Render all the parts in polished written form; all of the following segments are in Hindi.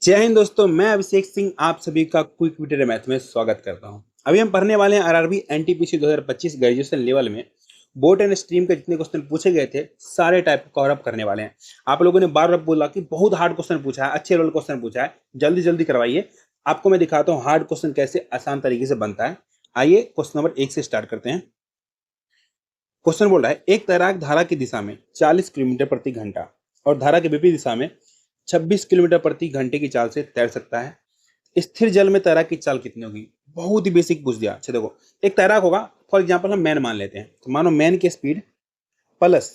जय हिंद दोस्तों, मैं अभिषेक सिंह आप सभी का क्विक ट्यूटोरियल मैथ में स्वागत करता हूं। अभी हम पढ़ने वाले हैं आरआरबी एनटीपीसी 2025 ग्रेजुएशन लेवल में बोर्ड एंड स्ट्रीम के जितने क्वेश्चन पूछे गए थे सारे टाइप को कवर अप करने वाले हैं। आप लोगों ने बार बार बोला कि बहुत हार्ड क्वेश्चन पूछा है, अच्छे लेवल क्वेश्चन पूछा है, जल्दी जल्दी करवाइए। आपको मैं दिखाता हूँ हार्ड क्वेश्चन कैसे आसान तरीके से बनता है। आइए क्वेश्चन नंबर 1 से स्टार्ट करते हैं। क्वेश्चन बोल रहा है एक तैराक धारा की दिशा में 40 किलोमीटर प्रति घंटा और धारा के विपरीत दिशा में 26 किलोमीटर प्रति घंटे की चाल से तैर सकता है। स्थिर जल में तैराक की चाल कितनी होगी? बहुत ही बेसिक पूछ दिया। अच्छा देखो, एक तैराक होगा, फॉर एग्जांपल हम मैन मान लेते हैं, तो मानो मैन की स्पीड प्लस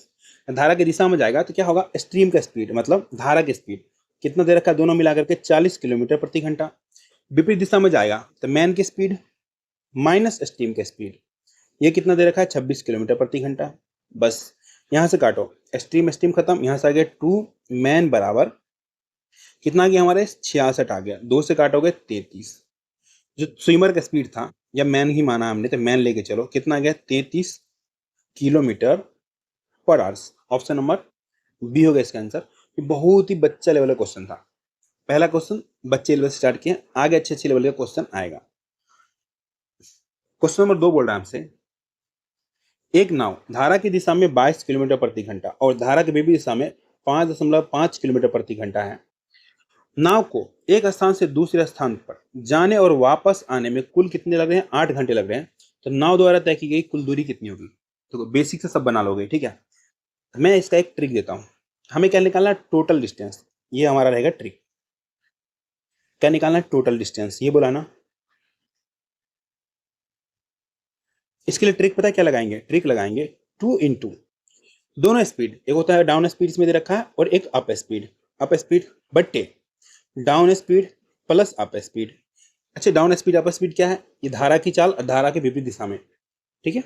धारा की दिशा में जाएगा तो क्या होगा? स्ट्रीम का स्पीड मतलब धारा की स्पीड कितना दे रखा है? दोनों मिलाकर के 40 किलोमीटर प्रति घंटा। विपरीत दिशा में जाएगा तो मैन की स्पीड माइनस स्ट्रीम की स्पीड, ये कितना दे रखा है? 26 किलोमीटर प्रति घंटा। बस यहां से काटो, स्ट्रीम स्ट्रीम खत्म, यहां से आ गया 2 मैन बराबर कितना आ गया हमारे? 66 आ गया। 2 से काटोगे 33। जो स्विमर का स्पीड था, या मैन ही माना हमने तो मैन लेके चलो, कितना आ गया? 33 किलोमीटर पर आवर्स। ऑप्शन नंबर बी हो गया इसका आंसर। ये बहुत ही बच्चा लेवल का क्वेश्चन था। पहला क्वेश्चन बच्चे लेवल से स्टार्ट किया, आगे अच्छे अच्छे लेवल का क्वेश्चन आएगा। क्वेश्चन नंबर 2 बोल रहा है हमसे एक नाव धारा की दिशा में 22 किलोमीटर प्रति घंटा और धारा के विपरीत दिशा में 5.5 किलोमीटर प्रति घंटा है। नाव को एक स्थान से दूसरे स्थान पर जाने और वापस आने में कुल कितने लग रहे हैं? 8 घंटे लग रहे हैं। तो नाव द्वारा तय की गई कुल दूरी कितनी होगी? तो बेसिक से सब बना लोगे, ठीक है। मैं इसका एक ट्रिक देता हूं। हमें क्या निकालना है? Total distance. ये हमारा रहेगा ट्रिक। क्या निकालना है? Total distance. ये बोला ना, इसके लिए ट्रिक पता है क्या लगाएंगे? ट्रिक लगाएंगे 2 इंटू दोनों स्पीड, एक होता है डाउन स्पीड इसमें दे रखा है और एक अप स्पीड। अप स्पीड बट्टे down speed plus up speed. अच्छा, डाउन स्पीड अप स्पीड क्या है? ये धारा की चाल और धारा के विपरीत दिशा में, ठीक है।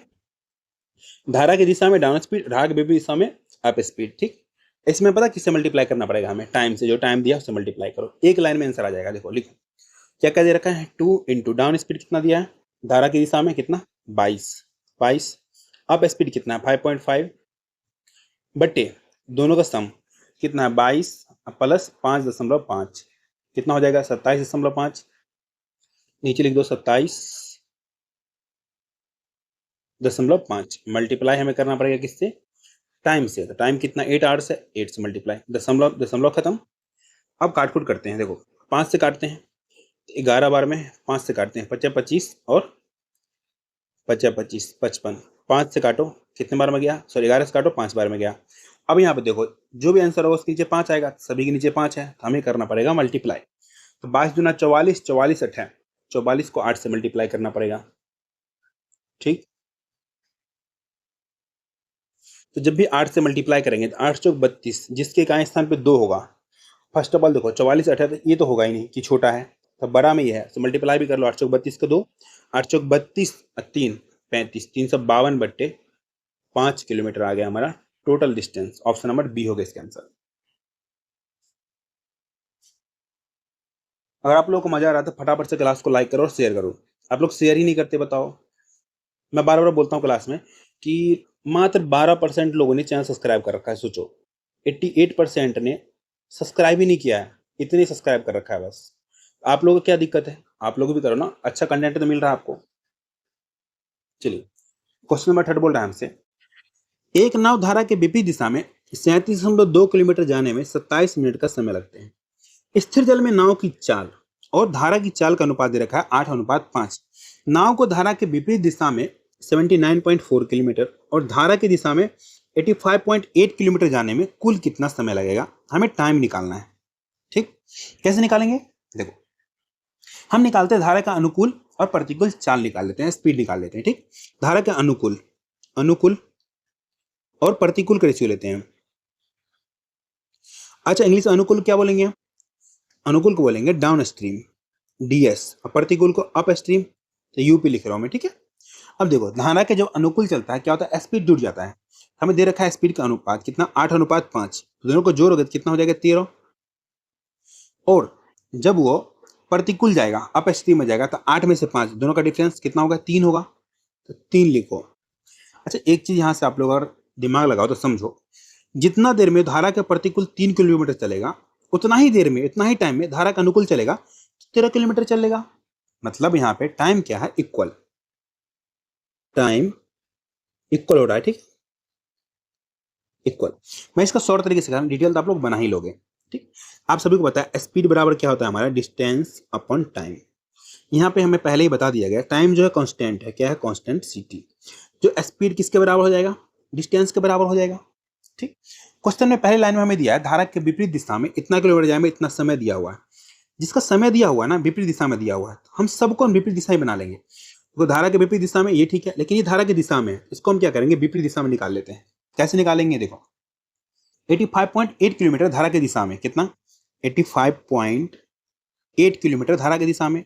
धारा की दिशा में डाउन स्पीड, धारा के विपरीत दिशा में अप स्पीड, ठीक। इसमें पता किससे मल्टीप्लाई करना पड़ेगा हमें? टाइम से। जो टाइम दिया उससे मल्टीप्लाई करो, एक लाइन में आंसर आ जाएगा। देखो लिखो क्या क्या दे रखा है? 2 इंटू डाउन स्पीड कितना दिया है? धारा की दिशा में कितना? 22। अप स्पीड कितना है? 5.5 बट्टे दोनों का सम कितना है? 22 प्लस 5.5 कितना हो जाएगा? 27.5। नीचे लिख दो 27.5। मल्टीप्लाई हमें करना पड़ेगा किससे? टाइम से। तो टाइम कितना? 8 आवर्स है, 8 से मल्टीप्लाई, दशमलव दशमलव खत्म। अब काटकुट करते हैं। देखो 5 से काटते हैं 11 बार में, 5 से काटते हैं 25 25 और 25 25 55। 5 से काटो कितने बार में गया? सॉरी 11 से काटो 5 बार में गया। अब यहाँ पे देखो जो भी आंसर होगा उसके नीचे 5 आएगा, सभी के नीचे 5 है, तो हमें करना पड़ेगा मल्टीप्लाई। तो 22 दूना 44, 44 8 है, 44 को 8 से मल्टीप्लाई करना पड़ेगा, ठीक। तो जब भी 8 से मल्टीप्लाई करेंगे तो 8 चौक 32, जिसके का स्थान पे 2 होगा। फर्स्ट ऑफ ऑल देखो 44 8 ये तो होगा ही नहीं कि छोटा है, तो बड़ा में ये है, तो मल्टीप्लाई भी कर लो। 8 चौक 32 का 2, 8 चौक 32 3 35, 352 बट्टे 5 किलोमीटर आ गया हमारा total distance. Option number B हो गया इसका आंसर। अगर आप लोगों को मजा आ रहा था फटाफट से क्लास को लाइक करो और शेयर करो। आप लोग शेयर ही नहीं करते, बताओ। मैं बार बार बोलता हूँ क्लास में कि मात्र 12% लोगों ने चैनल सब्सक्राइब कर रखा है। सोचो 88% ने सब्सक्राइब ही नहीं किया है, इतने सब्सक्राइब कर रखा है बस। आप लोगों को क्या दिक्कत है? आप लोग भी करो ना, अच्छा कंटेंट तो मिल रहा है आपको। चलिए क्वेश्चन नंबर 3 बोल रहा है हमसे एक नाव धारा के विपरीत दिशा में 37.2 किलोमीटर जाने में 27 मिनट का समय लगते हैं। स्थिर जल में नाव की चाल और धारा की चाल का अनुपात दे रखा है 8:5। नाव को धारा के विपरीत दिशा में 79.4 किलोमीटर और धारा की दिशा में 85.8 किलोमीटर जाने में कुल कितना समय लगेगा? हमें टाइम निकालना है, ठीक। कैसे निकालेंगे? देखो हम निकालते हैं धारा का अनुकूल और प्रतिकूल चाल निकाल लेते हैं, स्पीड निकाल लेते हैं, ठीक। धारा का अनुकूल अनुकूल और प्रतिकूल का रेशियो लेते हैं। अच्छा, इंग्लिश अनुकूल क्या बोलेंगे? अनुकूल को बोलेंगे डाउन स्ट्रीम, डीएस, और प्रतिकूल को अप स्ट्रीम, तो यूपी लिख रहा हूं मैं, ठीक है। अब देखो धारा के जब अनुकूल चलता है क्या होता है? स्पीड जुड़ जाता है। हमें दे रखा है स्पीड का अनुपात कितना? 8:5, दोनों को जोड़ोगे तो कितना हो जाएगा? 13। और जब वो प्रतिकूल जाएगा, अप स्ट्रीम में जाएगा, तो 8 में से 5, दोनों का डिफरेंस कितना होगा? 3 होगा, तो 3 लिखो। अच्छा एक चीज यहां से आप लोग अगर दिमाग लगाओ तो समझो, जितना देर में धारा के प्रतिकूल 3 किलोमीटर चलेगा उतना ही देर में, उतना ही टाइम में धारा के अनुकूल चलेगा तो 13 किलोमीटर चलेगा। मतलब यहाँ पे टाइम क्या है, इक्वल, टाइम इक्वल हो रहा है, ठीक, इक्वल। मैं इसका शॉर्ट तरीके से डिटेल तो आप लोग बना ही लोगे, ठीक। आप सभी को पता है स्पीड बराबर क्या होता है हमारा, डिस्टेंस अपॉन टाइम। यहाँ पे हमें पहले ही बता दिया गया, टाइम जो है कांस्टेंट है, क्या है, कांस्टेंट ct। जो स्पीड किसके बराबर हो जाएगा, डिस्टेंस के बराबर हो जाएगा, ठीक। क्वेश्चन में पहले लाइन में हमें दिया है धारा के विपरीत दिशा में इतना किलोमीटर जाने में इतना समय दिया हुआ है। जिसका समय दिया हुआ है ना विपरीत दिशा में दिया हुआ है, तो हम सबको विपरीत दिशा ही बना लेंगे। तो धारा के विपरीत दिशा में ये ठीक है, लेकिन ये धारा की दिशा में है, इसको हम क्या करेंगे, विपरीत दिशा में निकाल लेते हैं। कैसे निकालेंगे, देखो 85.8 किलोमीटर धारा की दिशा में, कितना, 85.8 किलोमीटर धारा की दिशा में।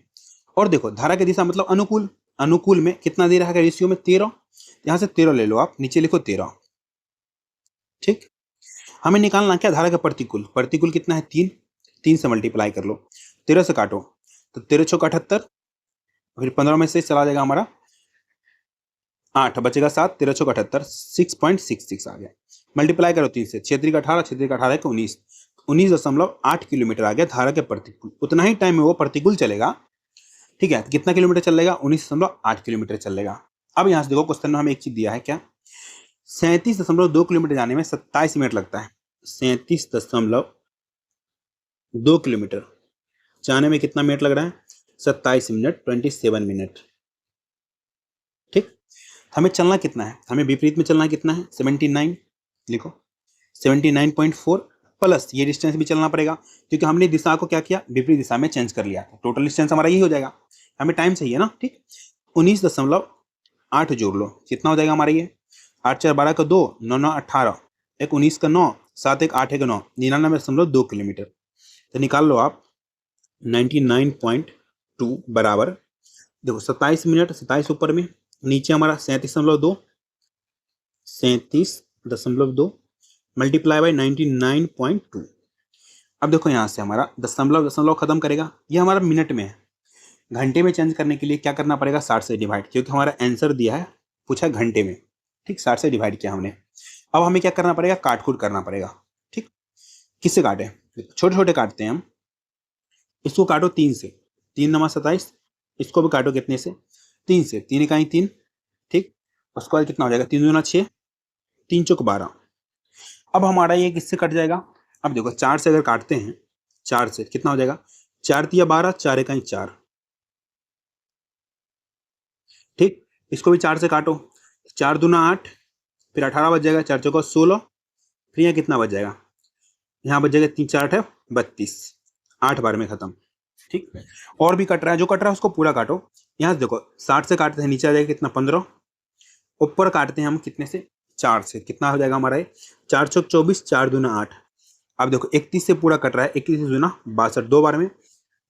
और देखो धारा की दिशा मतलब अनुकूल, अनुकूल में कितना दे रहा है रेशियो में, 13। यहां से 13 ले लो आप, नीचे लिखो 13, ठीक। हमें निकालना क्या, धारा का प्रतिकूल, प्रतिकूल कितना है, 3, 3 से मल्टीप्लाई कर लो, 13 से काटो तो 13 चौक 78, फिर 15 में से चला जाएगा हमारा 8, बचेगा 7, 13 चौक 78, 6.66 आ गया। मल्टीप्लाई करो 3 से, 6 3 18, 6 3 18 का 19, 19.8 किलोमीटर आ गया धारा के प्रतिकूल। उतना ही टाइम में वो प्रतिकूल चलेगा, ठीक है। कितना किलोमीटर चलेगा, 19.8 किलोमीटर चलेगा। अब यहाँ से देखो क्वेश्चन में हमें एक चीज दिया है, क्या, 37.2 किलोमीटर जाने में 27 मिनट लगता है। 37.2 किलोमीटर जाने में कितना मिनट लग रहा है, 27 मिनट, 27 मिनट, ठीक। हमें चलना कितना है, हमें विपरीत में चलना कितना है, 79, लिखो 79.4 प्लस ये डिस्टेंस भी चलना पड़ेगा, क्योंकि हमने दिशा को क्या किया, विपरीत दिशा में चेंज कर लिया। टोटल डिस्टेंस हमारा यही हो जाएगा, हमें टाइम चाहिए ना, ठीक। 19.8 जोड़ लो, कितना हो जाएगा हमारा ये, 8 4 12 का 2, 9 9 18, एक 19 का 9, 7 1 8 1 9, 99.2 किलोमीटर। तो निकाल लो आप 99.2 बराबर, देखो 27 मिनट, 27 ऊपर में, नीचे हमारा 37.2, 37.2 मल्टीप्लाई बाई 99.2। अब देखो यहाँ से हमारा दशमलव दशमलव खत्म करेगा, ये हमारा मिनट में है। घंटे में चेंज करने के लिए क्या करना पड़ेगा, 60 से डिवाइड, क्योंकि हमारा आंसर दिया है, पूछा घंटे में, ठीक। 60 से डिवाइड किया हमने। अब हमें क्या करना पड़ेगा, काट कूट करना पड़ेगा, ठीक। किससे काटे, छोटे छोटे काटते हैं हम। इसको काटो 3 से, 3 नमा 27, इसको भी काटो कितने से, 3 से, 3 इकाई 3, ठीक। उसके बाद कितना हो जाएगा, 3 दूना 6, 3 चौक 12। अब हमारा ये किससे कट जाएगा, अब देखो 4 से अगर काटते हैं, 4 से कितना हो जाएगा, 4 तिया 12, 4 इकाई 4, ठीक। इसको भी 4 से काटो, 4 दूना 8, फिर 18 बच जाएगा, 4 चौका 16, फिर यहाँ कितना बच जाएगा, यहाँ बच जाएगा 3 4 8 32, 8 बार में खत्म, ठीक। और भी कट रहा है, जो कट रहा है उसको पूरा काटो। यहाँ से देखो 60 से काटते हैं, नीचे आ जाएगा कितना 15, ऊपर काटते हैं हम कितने से, 4 से, कितना हो जाएगा हमारा ये, 4 चौक 24, 4 दूना 8। अब देखो 31 से पूरा कट रहा है, 31 से दूना 62, 2 बार में,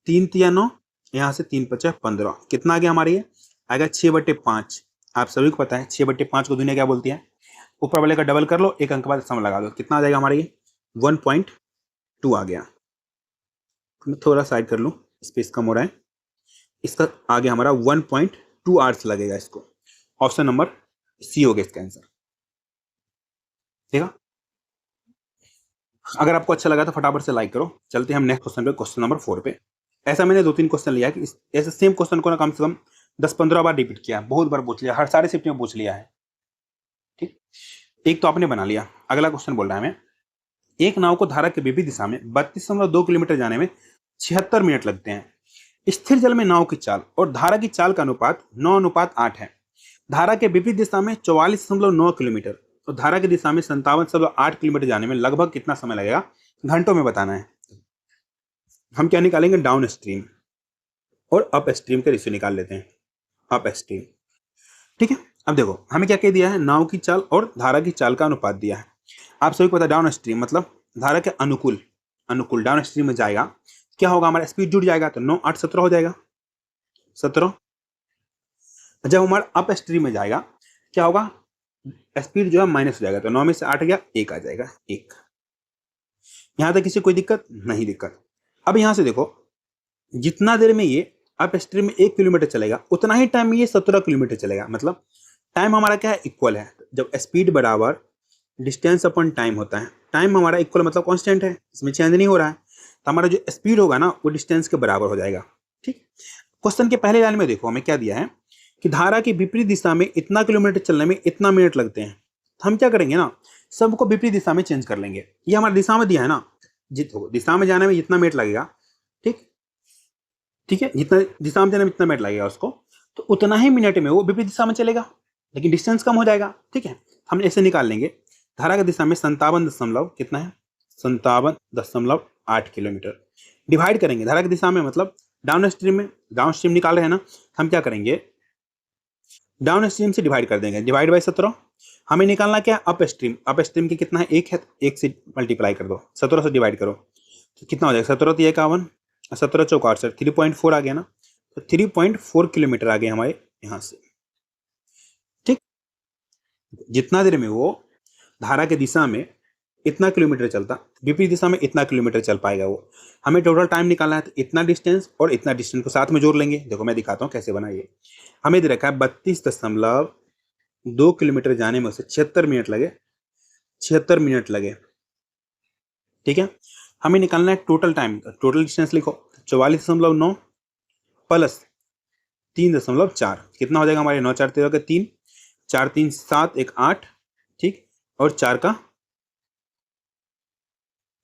3 तिया 9, यहाँ से 3 5 15, कितना आ गया हमारे ये, आएगा 6/5। आप सभी को पता है 6/5 को दुनिया क्या बोलती है, ऊपर वाले का डबल कर लो, एक अंक बाद सम लगा दो, कितना आ जाएगा हमारे ये, 1.2 आ गया। मैं थोड़ा साइड कर लूँ, स्पेस कम हो रहा है, इसका आ गया हमारा 1.2 आवर्स लगेगा इसको। ऑप्शन नंबर सी हो गया इसका आंसर, ठीक है। अगर आपको अच्छा लगा तो फटाफट से लाइक करो। चलते हैं हम नेक्स्ट क्वेश्चन पे, क्वेश्चन नंबर 4 पे। ऐसा मैंने 2-3 क्वेश्चन लिया है कि ऐसे सेम क्वेश्चन को ना कम से कम 10-15 बार रिपीट किया है, बहुत बार पूछ लिया, हर सारे शिफ्ट में पूछ लिया है, ठीक। एक तो आपने बना लिया। अगला क्वेश्चन बोल रहा है हमें, एक नाव को धारा के विपरीत दिशा में 32.2 किलोमीटर जाने में 76 मिनट लगते हैं। स्थिर जल में नाव की चाल और धारा की चाल का अनुपात 9:8 है। धारा के विपरीत दिशा में 44.9 किलोमीटर और धारा की दिशा में 57.8 किलोमीटर जाने में लगभग कितना समय लगेगा, घंटों में बताना है। हम क्या निकालेंगे, डाउन स्ट्रीम और अप स्ट्रीम के रेशियो निकाल लेते हैं, अप स्ट्रीम, ठीक है। अब देखो हमें क्या कह दिया है, नाव की चाल और धारा की चाल का अनुपात दिया है। आप सभी को पता है डाउन स्ट्रीम मतलब धारा के अनुकूल, अनुकूल डाउन स्ट्रीम में जाएगा, क्या होगा, हमारा स्पीड जुड़ जाएगा, तो 9 8 17 हो जाएगा, 17। जब हमारा अप स्ट्रीम में जाएगा क्या होगा, स्पीड जो है माइनस हो जाएगा, तो 9 में से 8 गया, 1 आ जाएगा, 1। यहां तक किसी कोई दिक्कत नहीं, दिक्कत। अब यहां से देखो जितना देर में ये अप स्ट्रीम में 1 किलोमीटर चलेगा उतना ही टाइम में ये 17 किलोमीटर चलेगा। मतलब टाइम हमारा क्या है, इक्वल है। जब स्पीड बराबर डिस्टेंस अपॉन टाइम होता है, टाइम हमारा इक्वल मतलब कांस्टेंट है, इसमें चेंज नहीं हो रहा है। तो हमारा जो स्पीड होगा ना वो डिस्टेंस के बराबर हो जाएगा। ठीक, क्वेश्चन के पहले लाइन में देखो हमें क्या दिया है कि धारा की विपरीत दिशा में इतना किलोमीटर चलने में इतना मिनट लगते हैं। तो हम क्या करेंगे ना, सबको विपरीत दिशा में चेंज कर लेंगे। ये हमारी दिशा में दिया है ना, दिशा में जाने में जितना मिनट लगेगा, ठीक ठीक है, जितना दिशा में जाने में जितना मिनट लगेगा उसको, तो उतना ही मिनट में वो विपरीत दिशा में चलेगा, लेकिन डिस्टेंस कम हो जाएगा। ठीक है, हम ऐसे निकाल लेंगे। धारा की दिशा में 57 कितना है, 57.8 किलोमीटर। डिवाइड करेंगे धारा की दिशा में, मतलब डाउन स्ट्रीम में, डाउन स्ट्रीम निकाल रहे हैं ना, हम क्या करेंगे, डाउन स्ट्रीम से डिवाइड कर देंगे। Divide by 17। हमें निकालना क्या, अप स्ट्रीम। अप स्ट्रीम की कितना है, एक है, एक से मल्टीप्लाई कर दो, 17 से डिवाइड करो तो कितना हो जाएगा, 17 तो 51, 17 चौका 68, 3.4 आ गया ना, तो 3.4 किलोमीटर आ गए हमारे यहाँ से। ठीक, जितना देर में वो धारा की दिशा में इतना किलोमीटर चलता, विपरीत दिशा में इतना किलोमीटर चल पाएगा वो। हमें टोटल टाइम निकालना है, तो इतना डिस्टेंस और इतना डिस्टेंस को साथ में जोड़ लेंगे। देखो मैं दिखाता हूँ कैसे बनाइए। हमें दे रखा है 32.2 किलोमीटर जाने में उसे 76 मिनट लगे, 76 मिनट लगे। ठीक है, हमें निकालना है टोटल टाइम। टोटल डिस्टेंस लिखो, 44.9 प्लस 3.4 कितना हो जाएगा हमारे, 9 4 13 के 3, 4 3 7 1 8, ठीक, और 4 का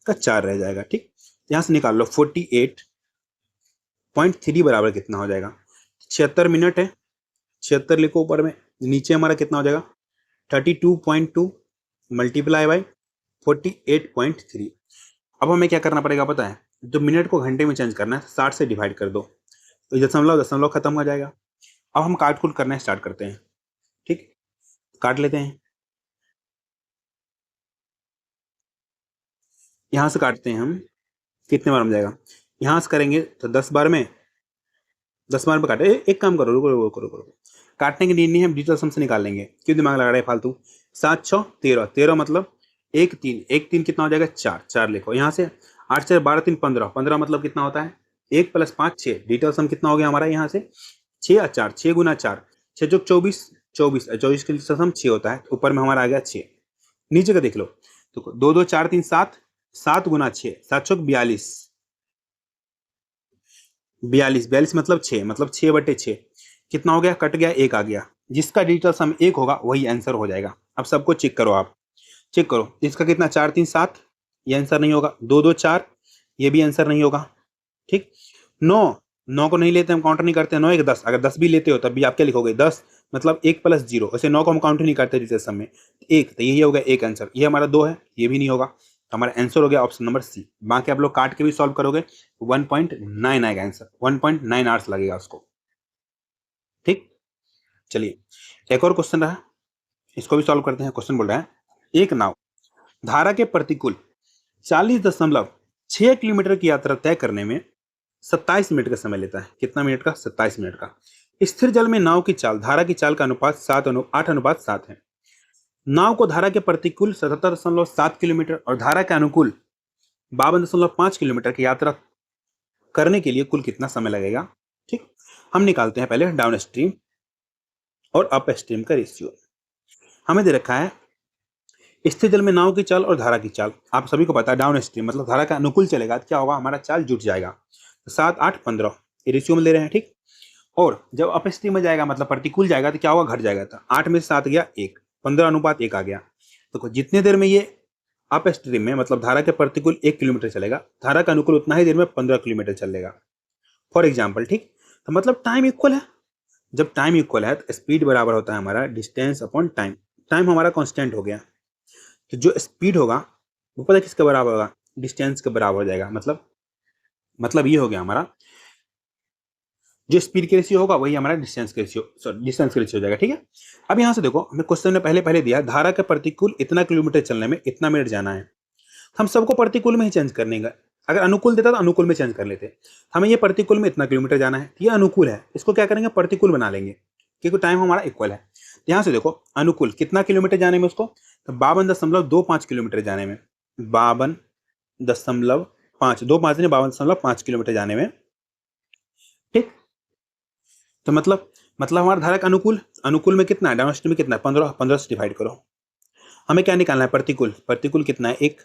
4 रह जाएगा। ठीक, यहां से निकाल लो 48.3 बराबर कितना हो जाएगा, 76 मिनट है, 76 लिखो ऊपर में, नीचे हमारा कितना हो जाएगा 32.2 मल्टीप्लाई बाई 48.3। अब हमें क्या करना पड़ेगा पता है, जो मिनट को घंटे में चेंज करना है, 60 से डिवाइड कर दो तो दशमलव दशमलव खत्म हो जाएगा। अब हम काट कुट करना स्टार्ट करते हैं। ठीक, काट लेते हैं, यहां से काटते हैं हम, कितने बार हो जाएगा, यहां से करेंगे तो 10 बार में, 10 बार में काटे। एक काम करो, रुको रुको रुको रुको रुको, काटने के लिए नहीं, हम डिजिटल सम से निकाल लेंगे, क्यों दिमाग लगा रहे फालतू। 7 6 13, 13 मतलब 1 3, 1 3 कितना हो जाएगा 4, 4 लिखो यहाँ से। 8 4 12 3 15, 15 मतलब कितना होता है 1 + 5 6। डिजिटल सम कितना हो गया हमारा यहाँ से 6 और 4, 6 गुना 4, 6 जो 24, 24 24 के डिजिटल सम 6 होता है, ऊपर में हमारा आ गया 6। नीचे का देख लो, तो 2 2 4 3 7, 7 गुना 6, 7 चौक 42, 42 42 मतलब 6, मतलब 6/6 कितना हो गया, कट गया, 1 आ गया। जिसका डिजिटल सम 1 होगा वही आंसर हो जाएगा। अब सबको चेक करो, आप चेक करो, इसका कितना 4 3 7, ये आंसर नहीं होगा। 2 2 4, ये भी आंसर नहीं होगा। ठीक, 9 9 को नहीं लेते, हम काउंटर नहीं करते। 9 1 10, अगर 10 भी लेते हो तब भी आप क्या लिखोगे 10, मतलब 1 + 0। वैसे 9 को हम काउंट नहीं करते डिजिटल सम में, 1, तो यही हो गया एक आंसर। ये हमारा 2 है, ये भी नहीं होगा, तो हमारा आंसर हो गया ऑप्शन नंबर सी। बाकी आप लोग काट के भी सॉल्व करोगे 1.9 आएगा आंसर, 1.9 आवर्स लगेगा उसको। ठीक, चलिए एक और क्वेश्चन रहा, इसको भी सॉल्व करते हैं। क्वेश्चन बोल रहा है, एक नाव धारा के प्रतिकूल 40.6 किलोमीटर की यात्रा तय करने में 27 मिनट का समय लेता है। कितना मिनट का, 27 मिनट का। स्थिर जल में नाव की चाल धारा की चाल का अनुपात 8:7 है। नाव को धारा के प्रतिकूल 77.7 किलोमीटर और धारा के अनुकूल 52.5 किलोमीटर की यात्रा करने के लिए कुल कितना समय लगेगा। ठीक, हम निकालते हैं पहले डाउन स्ट्रीम और अप स्ट्रीम का रेशियो। हमें दे रखा है स्थिर जल में नाव की चाल और धारा की चाल, आप सभी को पता है डाउन स्ट्रीम मतलब धारा का अनुकूल चलेगा तो क्या होगा, हमारा चाल जुट जाएगा। 7 8 15 ये रेशियो में ले रहे हैं। ठीक, और जब अप स्ट्रीम में जाएगा मतलब प्रतिकूल जाएगा तो क्या होगा, घट जाएगा। तो 8 में से 7 गया 1, 15:1 आ गया। तो जितने देर में ये अप स्ट्रीम में मतलब धारा के प्रतिकूल 1 किलोमीटर चलेगा, धारा का अनुकूल उतना ही देर में 15 किलोमीटर चलेगा, फॉर एग्जाम्पल। ठीक, तो मतलब टाइम इक्वल है। जब टाइम इक्वल है तो स्पीड बराबर होता है हमारा डिस्टेंस अपॉन टाइम। टाइम हमारा कांस्टेंट हो गया, तो जो स्पीड होगा वो पता किसके बराबर होगा, डिस्टेंस के बराबर हो जाएगा। मतलब ये हो गया हमारा, जो स्पीड के रेशियो होगा वही हमारा डिस्टेंस के रेशियो हो जाएगा। ठीक है, अब यहाँ से देखो, हमें क्वेश्चन में पहले दिया धारा के प्रतिकूल इतना किलोमीटर चलने में इतना मिनट जाना है। हम सबको प्रतिकूल में ही चेंज करने का, अगर अनुकूल देता तो अनुकूल में चेंज कर लेते। हमें ये प्रतिकूल में इतना किलोमीटर जाना है, ये अनुकूल है, इसको क्या करेंगे प्रतिकूल बना लेंगे, क्योंकि टाइम हमारा इक्वल है। यहाँ से देखो अनुकूल कितना किलोमीटर जाने में उसको, तो 52.25 किलोमीटर जाने में, 52.5 52.5 किलोमीटर जाने में। ठीक, तो मतलब हमारा धारा का अनुकूल में कितना है, डाउनस्ट्रीम में कितना है 15, 15 से डिवाइड करो। हमें क्या निकालना है, प्रतिकूल कितना है 1।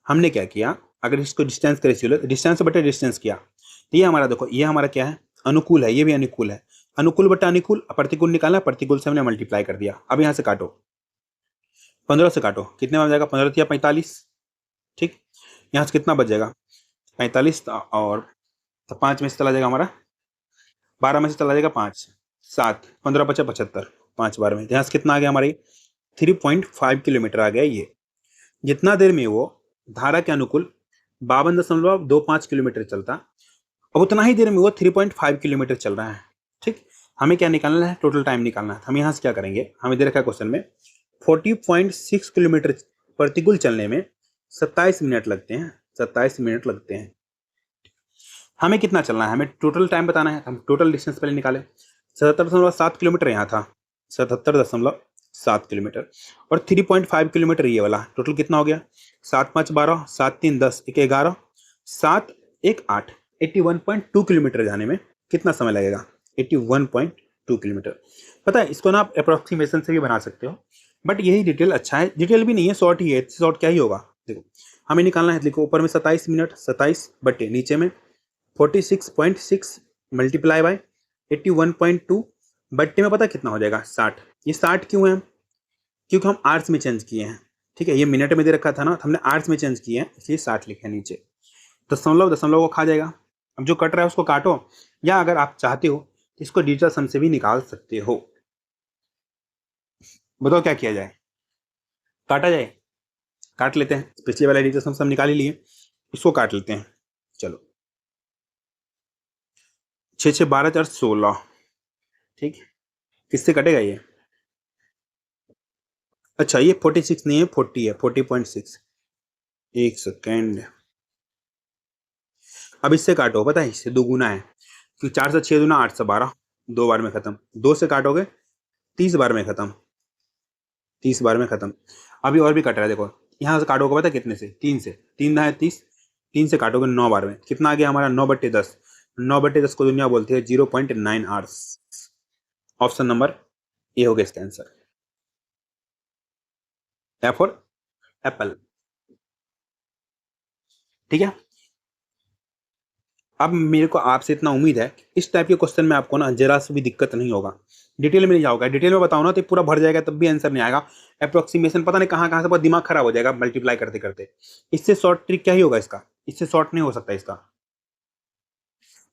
हमने क्या किया, अगर इसको डिस्टेंस का रेशियो लो तो डिस्टेंस बटे डिस्टेंस किया तो ये हमारा देखो, ये हमारा क्या है, अनुकूल है, ये भी अनुकूल है, अनुकूल बटा अनुकूल, प्रतिकूल निकालना, प्रतिकूल से हमने मल्टीप्लाई कर दिया। अब यहाँ से काटो, 15 से काटो, कितने में आ जाएगा, 15 या 45, ठीक, यहाँ से कितना बच जाएगा 45, और तो 5 में से चला जाएगा हमारा, 12 में से चला जाएगा 5, 7, 15 बचा 75, 5 12 में, यहाँ से कितना आ गया हमारी 3.5 किलोमीटर आ गया। ये जितना देर में वो धारा के अनुकूल 52.25 किलोमीटर चलता, अब उतना ही देर में वो 3.5 किलोमीटर चल रहा है। ठीक, हमें क्या निकालना है, टोटल टाइम निकालना है। हम यहाँ से क्या करेंगे, हमें दे रखा है क्वेश्चन में 40.6 किलोमीटर प्रतिकूल चलने में 27 मिनट लगते हैं, 27 मिनट लगते हैं। हमें कितना चलना है, हमें टोटल टाइम बताना है। हम टोटल डिस्टेंस पहले निकालें, 77.7 किलोमीटर यहाँ था, 77.7 किलोमीटर, और 3.5 किलोमीटर ये वाला, टोटल कितना हो गया, 7 5 12, 7 3 10, 1 11, 7 1 8, 81.2 किलोमीटर जाने में कितना समय लगेगा, 81.2 किलोमीटर। पता है, इसको ना आप अप्रोक्सीमेशन से भी बना सकते हो, बट यही डिटेल अच्छा है, डिटेल भी नहीं है, शॉर्ट ही है, शॉर्ट क्या ही होगा। देखो हमें निकालना है, लिखो ऊपर में 27 मिनट, 27 बटे नीचे में 46.6 मल्टीप्लाई बाय 81.2 बट्टे में पता कितना हो जाएगा 60। ये 60 क्यों है, क्योंकि हम आर्ट्स में चेंज किए हैं। ठीक है, ये मिनट में दे रखा था ना, तो हमने आर्ट्स में चेंज किए हैं, इसलिए 60 लिखे हैं नीचे। दशमलव दशमलव को खा जाएगा, अब जो कट रहा है उसको काटो, या अगर आप चाहते हो तो इसको डिजिटल सम से भी निकाल सकते हो। बताओ क्या किया जाए, काटा जाए, काट लेते हैं, पिछले वाला डिजिटल सम निकाल ही लिए, इसको काट लेते हैं। चलो 6 6 12 4 16, ठीक, किससे कटेगा ये, अच्छा ये 46 नहीं है, 40 है, 40.6, एक सेकेंड, अब इससे काटो, पता है इससे 2 गुना है, क्योंकि 4 से 6 दूना 8 से 12, 2 बार में खत्म, 2 से काटोगे 30 बार में खत्म, 30 बार में खत्म। अभी और भी कट रहा है, देखो यहाँ से काटोगे पता है कितने से, 3 से, 3 ना है 30, 3 से काटोगे 9 बार में, कितना आ गया हमारा 9/10, 9/10 को दुनिया बोलती है 0.9 आवर्स। ऑप्शन नंबर ए हो गया इसका आंसर, ए फॉर एप्पल। ठीक है, अब मेरे को आपसे इतना उम्मीद है कि इस टाइप के क्वेश्चन में आपको ना जरा सी भी दिक्कत नहीं होगा, डिटेल में नहीं जाओगा, डिटेल में बताओ ना तो पूरा भर जाएगा, तब भी आंसर नहीं आएगा, अप्रोक्सीमेशन पता नहीं कहाँ कहाँ से बहुत दिमाग खराब हो जाएगा मल्टीप्लाई करते करते। इससे शॉर्ट ट्रिक क्या ही होगा इसका, इससे शॉर्ट नहीं हो सकता इसका।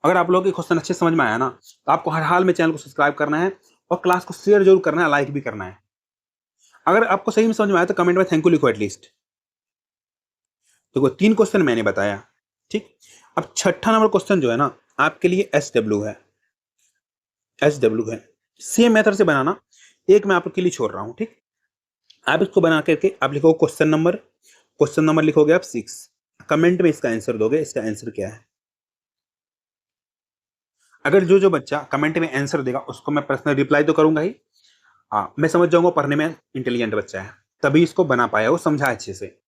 अगर आप लोगों के क्वेश्चन अच्छे समझ में आया ना, तो आपको हर हाल में चैनल को सब्सक्राइब करना है और क्लास को शेयर जरूर करना है, लाइक भी करना है। अगर आपको सही में समझ में आया तो कमेंट में थैंक यू लिखो एटलीस्ट। देखो 3 क्वेश्चन मैंने बताया, ठीक, अब छठा नंबर क्वेश्चन जो है ना आपके लिए SW है, SW है, सेम मेथड से बनाना, एक मैं आपके लिए छोड़ रहा हूं, ठीक, आप इसको बना करके आप लिखो क्वेश्चन नंबर लिखोगे आप 6, कमेंट में इसका आंसर दोगे, इसका आंसर क्या है। अगर जो बच्चा कमेंट में आंसर देगा उसको मैं पर्सनल रिप्लाई तो करूंगा ही, हाँ मैं समझ जाऊंगा पढ़ने में इंटेलिजेंट बच्चा है, तभी इसको बना पाया, वो समझा अच्छे से।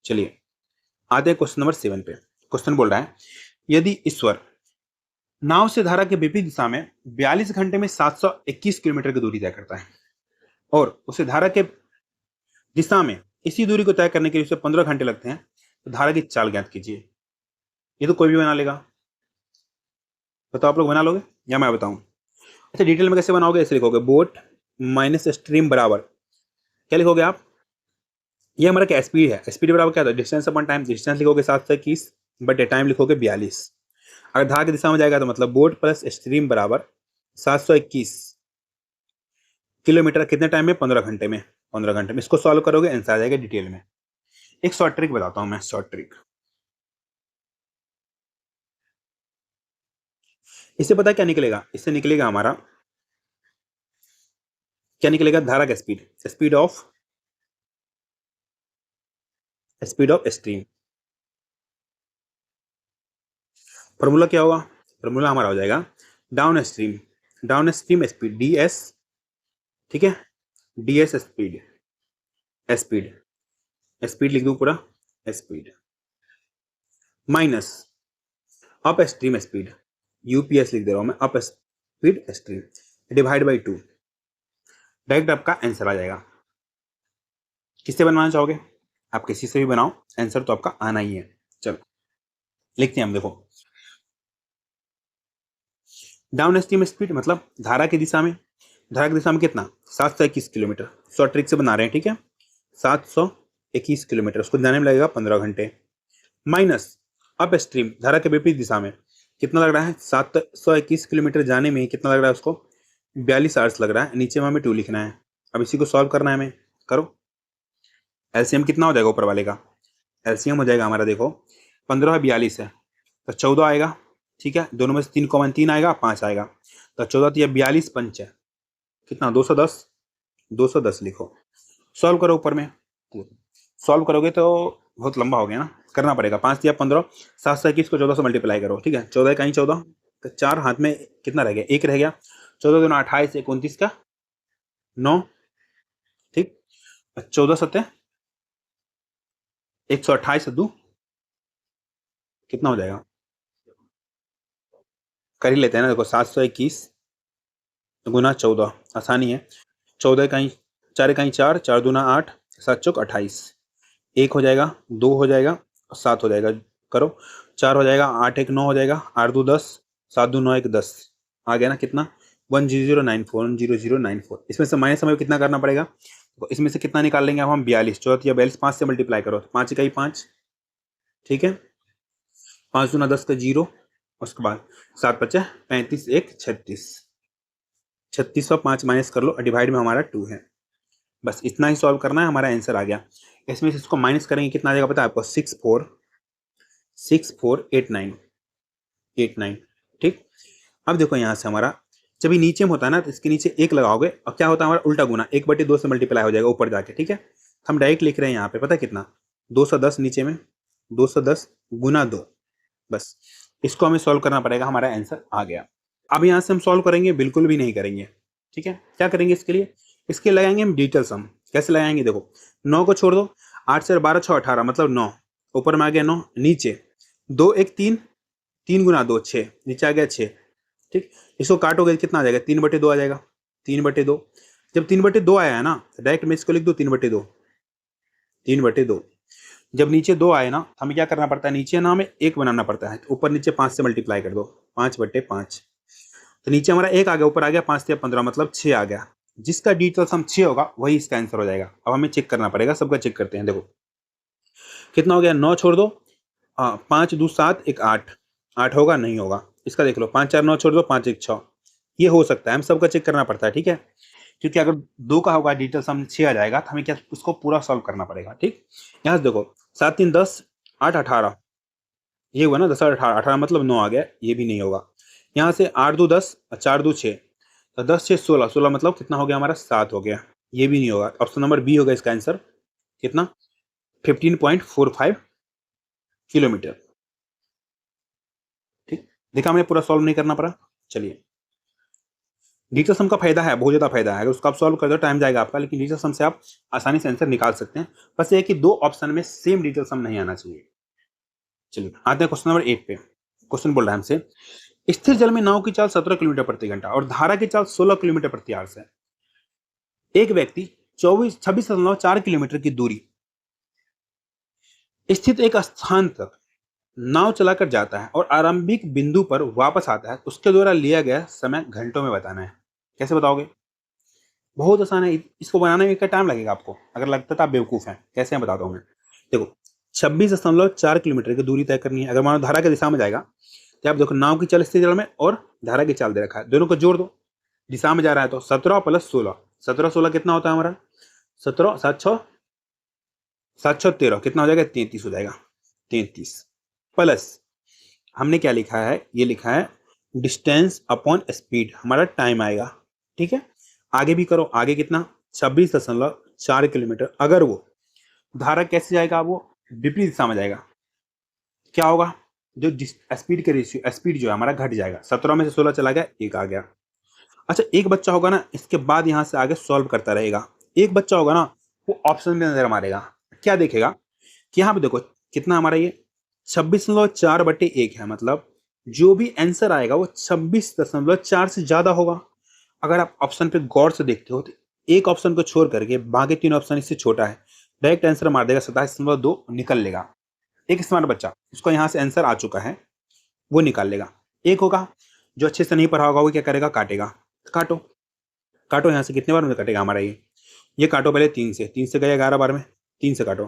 चलिए आते हैं क्वेश्चन नंबर 7 पे। क्वेश्चन बोल रहा है, यदि ईश्वर नाव से धारा के विपरीत दिशा में 42 घंटे में 721 किलोमीटर की दूरी तय करता है, और उसे धारा के दिशा में इसी दूरी को तय करने के लिए उसे 15 घंटे लगते हैं, तो धारा की चाल ज्ञात कीजिए। ये तो कोई भी बना लेगा, बताओ आप लोग बना लोगे या मैं बताऊं। अच्छा डिटेल में कैसे बनाओगे, ऐसे लिखोगे बोट माइनस स्ट्रीम बराबर, क्या लिखोगे आप, ये हमारा क्या स्पीड है, स्पीड बराबर क्या था, डिस्टेंस अपॉन टाइम, डिस्टेंस लिखोगे 721 बटे टाइम लिखोगे 42। अगर धारा की दिशा में जाएगा तो मतलब बोट प्लस स्ट्रीम बराबर 721 किलोमीटर, कितने टाइम में, 15 घंटे में, 15 घंटे में। इसको सॉल्व करोगे आंसर आ जाएगा डिटेल में। एक शॉर्ट ट्रिक बताता हूं मैं, शॉर्ट ट्रिक, इससे पता क्या निकलेगा, इससे निकलेगा हमारा क्या निकलेगा, धारा का speed, speed of stream, formula क्या होगा, फॉर्मूला हमारा हो जाएगा डाउन स्ट्रीम स्पीड ds, ठीक है, ds स्पीड, स्पीड स्पीड लिख दूं पूरा, speed minus up stream speed, UPS लिख दे रहा हूं मैं, up speed stream divide by 2, direct आपका आंसर आ जाएगा। किससे बनवाना चाहोगे, आप किसी से भी बनाओ, आंसर तो आपका आना ही है। चलो लिखते हैं हम, देखो डाउन स्ट्रीम स्पीड मतलब धारा की दिशा में, धारा की दिशा में कितना 721 किलोमीटर, शॉर्ट ट्रिक से बना रहे हैं, ठीक है 721 किलोमीटर, उसको जाने में लगेगा 15 घंटे, माइनस अप स्ट्रीम धारा के विपरीत दिशा में कितना लग रहा है 721 किलोमीटर जाने में कितना लग रहा है उसको 42 आवर्स लग रहा है, नीचे में हमें 2 लिखना है। अब इसी को सॉल्व करना है हमें, करो। एलसीएम कितना हो जाएगा ऊपर वाले का, एलसीएम हो जाएगा हमारा, देखो 15 है 42 है तो 14 आएगा, ठीक है दोनों में से 3 कॉमन 3 आएगा 5 आएगा, तो 14 तो 42 पंच है कितना 210, 210 लिखो। सॉल्व करो ऊपर में, सॉल्व करोगे तो बहुत लंबा हो गया ना, करना पड़ेगा 5 या 15, 721 को 14 से मल्टीप्लाई करो, ठीक है 14 कहीं 14 तो 4 हाथ में कितना रह गया 1 रह गया, 14 दूना 28 29 का 9, ठीक 14 सत्ते 128 2 कितना हो जाएगा, कर ही लेते हैं ना, देखो 721 गुना 14 आसानी है, 14 कहीं 4 कहीं 4, 4 दूना 8, 7 चौक 28, 1 हो जाएगा 2 हो जाएगा और 7 हो जाएगा, करो 4 हो जाएगा 8 1 9 हो जाएगा 8 2 10, 7 2 9 1 10 आ गया ना, कितना 10094, इसमें से माइनस हमें कितना करना पड़ेगा, तो इसमें से कितना निकाल लेंगे अब हम 42, 14 या 42 5 से मल्टीप्लाई करो, 5 इकाई 5, ठीक है 5 दूना 10 का 0, उसके बाद 7 पचे 35 1 36, 36 और 5 माइनस कर लो, डिवाइड में हमारा 2 है, बस इतना ही सॉल्व करना है, हमारा आंसर आ गया। इसमें से इसको माइनस करेंगे कितना आ जाएगा पता है आपको 6489, ठीक। अब देखो यहाँ से हमारा जब ये नीचे में होता है ना तो इसके नीचे 1 लगाओगे और क्या होता है हमारा उल्टा गुना 1/2 से मल्टीप्लाई हो जाएगा ऊपर जाके, ठीक है हम डायरेक्ट लिख रहे हैं यहाँ पे पता है कितना 210, नीचे में 210 गुना 2, बस इसको हमें सॉल्व करना पड़ेगा, हमारा आंसर आ गया। अब यहाँ से हम सॉल्व करेंगे बिल्कुल भी नहीं करेंगे, ठीक है क्या करेंगे इसके लिए, इसके लगाएंगे हम डिजिटल सम, कैसे लगाएंगे देखो 9 को छोड़ दो, 8 से 12 6 18 मतलब 9, ऊपर में आ गया 9, नीचे 2 1 3, 3 गुना 2 6, नीचे आ गया 6, ठीक इसको काटोगे कितना आ जाएगा 3/2 आ जाएगा, 3/2, जब 3/2 आया है ना डायरेक्ट मैं इसको लिख दो 3/2, 3/2, जब नीचे 2 आए ना हमें क्या करना पड़ता है नीचे ना हमें 1 बनाना पड़ता है, ऊपर नीचे 5 से मल्टीप्लाई कर दो 5/5, तो नीचे हमारा 1 आ गया, ऊपर आ गया 5 से 15 मतलब 6 आ गया, जिसका डिजिटल सम 6 होगा वही इसका आंसर हो जाएगा। अब हमें चेक करना पड़ेगा, सबका चेक करते हैं, देखो कितना हो गया 9 छोड़ दो 5 2 7 1 8, 8 होगा नहीं होगा, इसका देख लो 5 4 9 छोड़ दो 5 1 6, ये हो सकता है, हम सबका चेक करना पड़ता है, ठीक है क्योंकि अगर 2 का होगा डिजिटल सम 6 आ जाएगा तो हमें क्या उसको पूरा सॉल्व करना पड़ेगा, ठीक यहाँ से देखो 7 3 10 8 18, ये हुआ ना 10 18 18 मतलब 9 आ गया, ये भी नहीं होगा, यहाँ से 8 2 10 4 2 6, तो 10 6 16, 16 मतलब कितना हो गया हमारा 7 हो गया, ये भी नहीं होगा, ऑप्शन नंबर बी होगा इसका आंसर, कितना 15.45 किलोमीटर, ठीक देखा हमने पूरा सॉल्व नहीं करना पड़ा। चलिए डिजिटल सम का फायदा है, बहुत ज्यादा फायदा है, अगर उसको आप सॉल्व कर दो टाइम जाएगा आपका, लेकिन डिजिटल सम से आप आसानी से आंसर निकाल सकते हैं, बस ये कि 2 ऑप्शन में सेम डिजिटल सम नहीं आना चाहिए। चलिए आते हैं क्वेश्चन नंबर 8 पे, क्वेश्चन बोल रहा है हमसे स्थिर जल में नाव की चाल 17 किलोमीटर प्रति घंटा और धारा की चाल 16 किलोमीटर प्रति आवर्स है, एक व्यक्ति 26.4 किलोमीटर की दूरी स्थित एक स्थान तक नाव चलाकर जाता है और आरंभिक बिंदु पर वापस आता है, उसके द्वारा लिया गया समय घंटों में बताना है, कैसे बताओगे, बहुत आसान है, इसको बनाने में कितना टाइम लगेगा आपको, अगर लगता था आप बेवकूफ हैं, कैसे मैं बताता हूँ मैं, देखो 26.4 किलोमीटर की दूरी तय करनी है, अगर मानो धारा की दिशा में जाएगा तो आप देखो नाव की चाल स्थिर जल में और धारा की चाल दे रखा है, दोनों को जोड़ दो, दिशा में जा रहा है तो 17 + 16, 17 16 कितना होता है हमारा 17 7 6 7 6 13 कितना हो जाएगा 33 हो जाएगा, 33 प्लस हमने क्या लिखा है, ये लिखा है डिस्टेंस अपॉन स्पीड, हमारा टाइम आएगा, ठीक है आगे भी करो, आगे कितना 26.4 किलोमीटर, अगर वो धारा कैसे जाएगा वो विपरीत दिशा में जाएगा, क्या होगा जो स्पीड के रेशियो स्पीड जो है हमारा घट जाएगा, 17 में से 16 चला गया 1 आ गया। अच्छा एक बच्चा होगा ना इसके बाद यहाँ से आगे सॉल्व करता रहेगा, एक बच्चा होगा ना वो ऑप्शन में नजर मारेगा, क्या देखेगा कि यहाँ पे देखो कितना हमारा ये 26.4/1 है, मतलब जो भी आंसर आएगा वो 26.4 से ज्यादा होगा। अगर आप ऑप्शन पे गौर से देखते हो तो एक ऑप्शन को छोड़ करके बाकी 3 ऑप्शन इससे छोटा है, डायरेक्ट आंसर मार देगा 27.2 निकल लेगा। एक स्मार्ट बच्चा, उसको यहाँ से आंसर आ चुका है, वो निकाल लेगा। एक होगा जो अच्छे से नहीं पढ़ा होगा, वो क्या करेगा, काटेगा। काटो काटो, यहाँ से कितने बार में कटेगा हमारा ये काटो पहले 3 से, 3 से गए 11 बार में, 3 से काटो,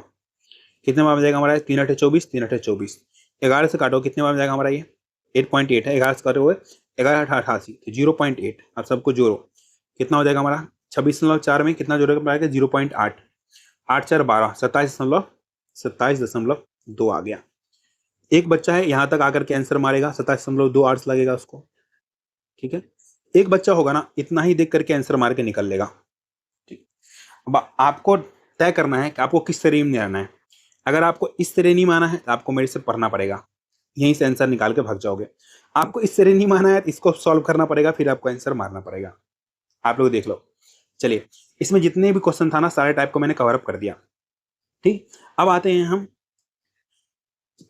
कितने बार में जाएगा हमारा 3 8 24, 3 8 24। 11 से काटो, कितने बार में जाएगा हमारा ये 8.8 है, 11 से काटो हुए 11 8 88, तो 0.8। आप सबको जोड़ो, कितना हो जाएगा हमारा 26.4 में कितना जोड़ेगा 0.8, 8 4 12, 27.2 आ गया। एक बच्चा है यहाँ तक आकर के आंसर मारेगा 27.2 आर्ट्स लगेगा उसको, ठीक है। एक बच्चा होगा ना, इतना ही देख करके आंसर मार के निकल लेगा, ठीक। अब आपको तय करना है कि आपको किस श्रेणी में आना है। अगर आपको इस श्रेणी में आना है तो आपको मेरे से पढ़ना पड़ेगा, यहीं से आंसर निकाल के भाग जाओगे। आपको इस श्रेणी में आना है तो इसको सॉल्व करना पड़ेगा, फिर आपको आंसर मारना पड़ेगा। आप लोग देख लो। चलिए, इसमें जितने भी क्वेश्चन था ना, सारे टाइप को मैंने कवर अप कर दिया, ठीक। अब आते हैं हम,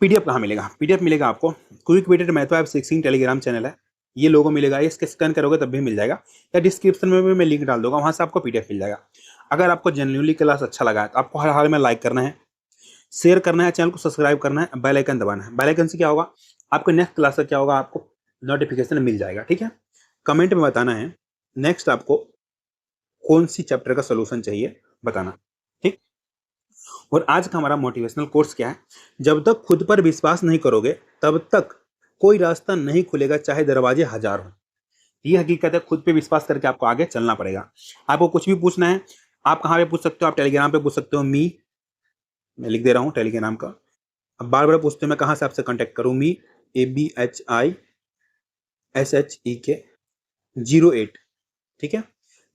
पीडीएफ कहाँ मिलेगा। पीडीएफ मिलेगा आपको quick witted math app 16 Telegram channel है, ये लोगो मिलेगा, इसके स्कैन करोगे तब भी मिल जाएगा, या डिस्क्रिप्शन में भी मैं लिंक डाल दूंगा, वहां से आपको पीडीएफ मिल जाएगा। अगर आपको जेन्युइनली क्लास अच्छा लगा है तो आपको हर हाल में लाइक करना है, शेयर करना है, चैनल को सब्सक्राइब करना है, बेल आइकन दबाना है। बेल आइकन से क्या होगा, आपको नेक्स्ट क्लास का क्या होगा, आपको नोटिफिकेशन मिल जाएगा, ठीक है। कमेंट में बताना है नेक्स्ट आपको कौन सी चैप्टर का सोल्यूशन चाहिए, बताना, ठीक। और आज का हमारा मोटिवेशनल कोर्स क्या है, जब तक खुद पर विश्वास नहीं करोगे तब तक कोई रास्ता नहीं खुलेगा, चाहे दरवाजे हजार हो। ये हकीकत है, खुद पे विश्वास करके आपको आगे चलना पड़ेगा। आपको कुछ भी पूछना है, आप कहाँ पे पूछ सकते हो, आप टेलीग्राम पे पूछ सकते हो, मैं लिख दे रहा हूँ टेलीग्राम का। अब बार बार पूछते हो मैं कहाँ से आपसे कांटेक्ट करूँ, ABHISHEK 08, ठीक है।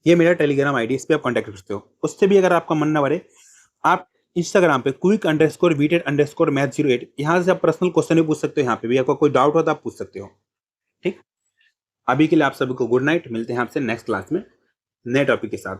ये मेरा टेलीग्राम आईडी, इस पर आप कांटेक्ट कर सकते हो। उससे भी अगर आपका मन ना भरे, आप इंस्टाग्राम पे quick_weted_math08, यहाँ से आप पर्सनल क्वेश्चन भी पूछ सकते हो, यहाँ पे भी आपको कोई डाउट हो तो आप पूछ सकते हो, ठीक। अभी के लिए आप सभी को गुड नाइट, मिलते हैं आपसे नेक्स्ट क्लास में नए टॉपिक के साथ।